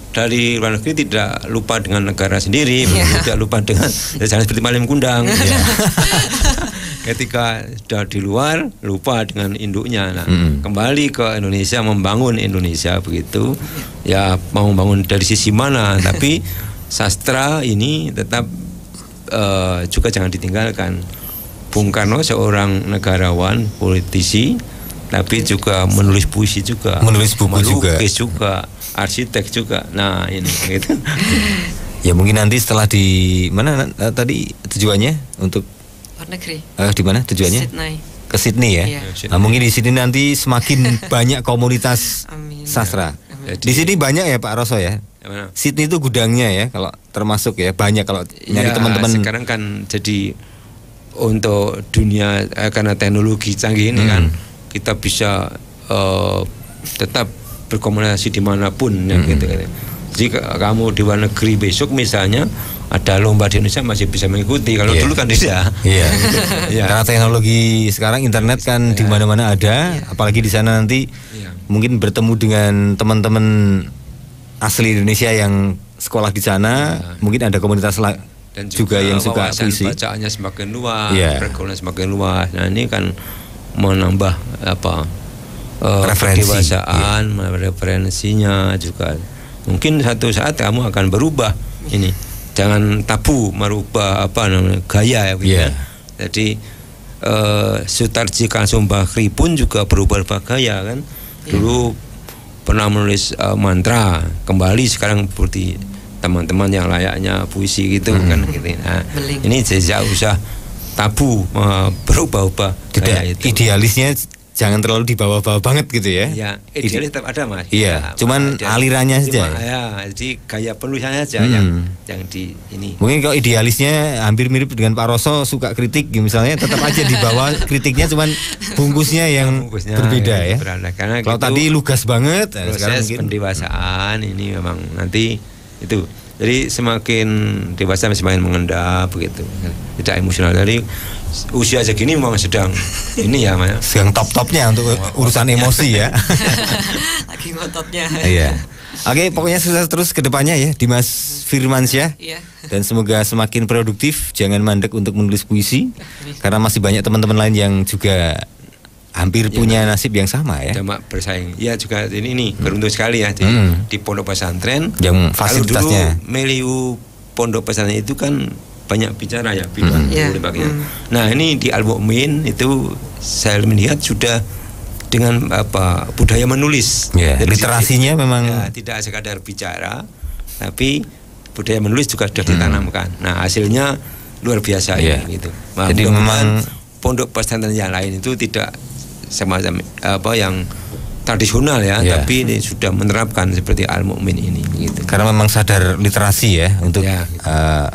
dari luar negeri tidak lupa dengan negara sendiri, tidak lupa dengan jangan seperti Malim Kundang. Ketika sudah di luar lupa dengan induknya. Nah, kembali ke Indonesia membangun Indonesia begitu. Ya mau membangun dari sisi mana, tapi sastra ini tetap juga jangan ditinggalkan. Bung Karno seorang negarawan, politisi, tapi juga menulis puisi juga, menulis buku melukis juga, arsitek juga. Nah ini gitu. Ya mungkin nanti setelah di mana tadi tujuannya untuk luar negeri. Di mana tujuannya? Sydney. Ke Sydney ya. Nah, mungkin di sini nanti semakin banyak komunitas sastra. Di sini banyak ya Pak Roso ya. Sydney itu gudangnya ya, kalau termasuk ya banyak kalau nyari teman-teman. Sekarang kan jadi untuk dunia karena teknologi canggih ini kan kita bisa tetap berkomunikasi dimanapun ya gitu. Jika kamu di luar negeri besok misalnya ada lomba di Indonesia masih bisa mengikuti. Kalau dulu kan tidak. Karena teknologi sekarang internet kan di mana-mana ada, apalagi di sana nanti mungkin bertemu dengan teman-teman asli Indonesia yang sekolah di sana, mungkin ada komunitas dan juga yang suka puisi. Bacaannya semakin luas, pergaulan semakin luas. Nah ini kan menambah kedewasaan, referensinya juga. Mungkin satu saat kamu akan berubah ini. Jangan tabu merubah gaya ya. Jadi Sutarji Kansum Bakri pun juga berubah gaya kan. Dulu pernah menulis mantra, kembali sekarang seperti teman-teman yang layaknya puisi gitu kan gitu. Nah, ini tidak usah tabu berubah-ubah gaya itu. Idealisnya jangan terlalu dibawa-bawa banget gitu ya. Ya, idealis tetap ada Mas. Cuman alirannya saja. Jadi gaya penulisannya aja yang di ini. Mungkin kalau idealisnya hampir mirip dengan Pak Roso, suka kritik misalnya, tetap aja dibawa kritiknya, cuman bungkusnya yang berbeda ya. Karena kalau tadi lugas banget, proses pendewasaan ini memang nanti itu. Jadi semakin dewasa semakin mengendap begitu. Tidak emosional. Dari usia segini memang sedang ini ya Mas. Sedang top-topnya untuk urusan emosi ya. Lagi ngototnya. Iya. Oke, pokoknya sukses terus ke depannya ya Dimas Firmansyah. Dan semoga semakin produktif, jangan mandek untuk menulis puisi. Karena masih banyak teman-teman lain yang juga hampir punya nasib yang sama ya. Sama bersaing. Ya juga ini beruntung sekali ya di pondok pesantren yang fasilitasnya. Kalau dulu milieu pondok pesantren itu kan banyak bicara ya, Nah, ini di Al-Mu'min itu saya melihat sudah dengan budaya menulis. Literasinya memang tidak sekadar bicara, tapi budaya menulis juga sudah ditanamkan. Nah, hasilnya luar biasa gitu. Nah, jadi memang pondok pesantren yang lain itu tidak semacam yang tradisional ya, tapi ini sudah menerapkan seperti Al-Mu'min ini gitu. Karena memang sadar literasi ya untuk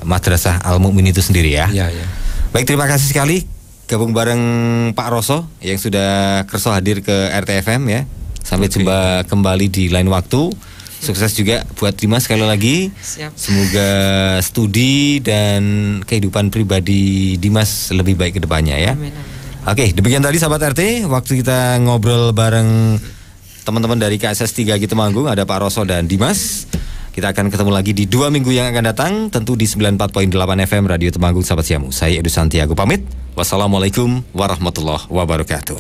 madrasah Al-Mu'min itu sendiri ya. Baik, terima kasih sekali gabung bareng Pak Roso yang sudah kerso hadir ke RTFM ya. Sampai jumpa kembali di lain waktu. Sukses juga buat Dimas sekali lagi. Semoga studi dan kehidupan pribadi Dimas lebih baik ke depannya ya. Oke, demikian tadi sahabat RT, waktu kita ngobrol bareng teman-teman dari KSS 3 Temanggung, ada Pak Roso dan Dimas. Kita akan ketemu lagi di 2 minggu yang akan datang, tentu di 94.8 FM Radio Temanggung, sahabat Siamu. Saya Edu Santiago pamit. Wassalamualaikum warahmatullahi wabarakatuh.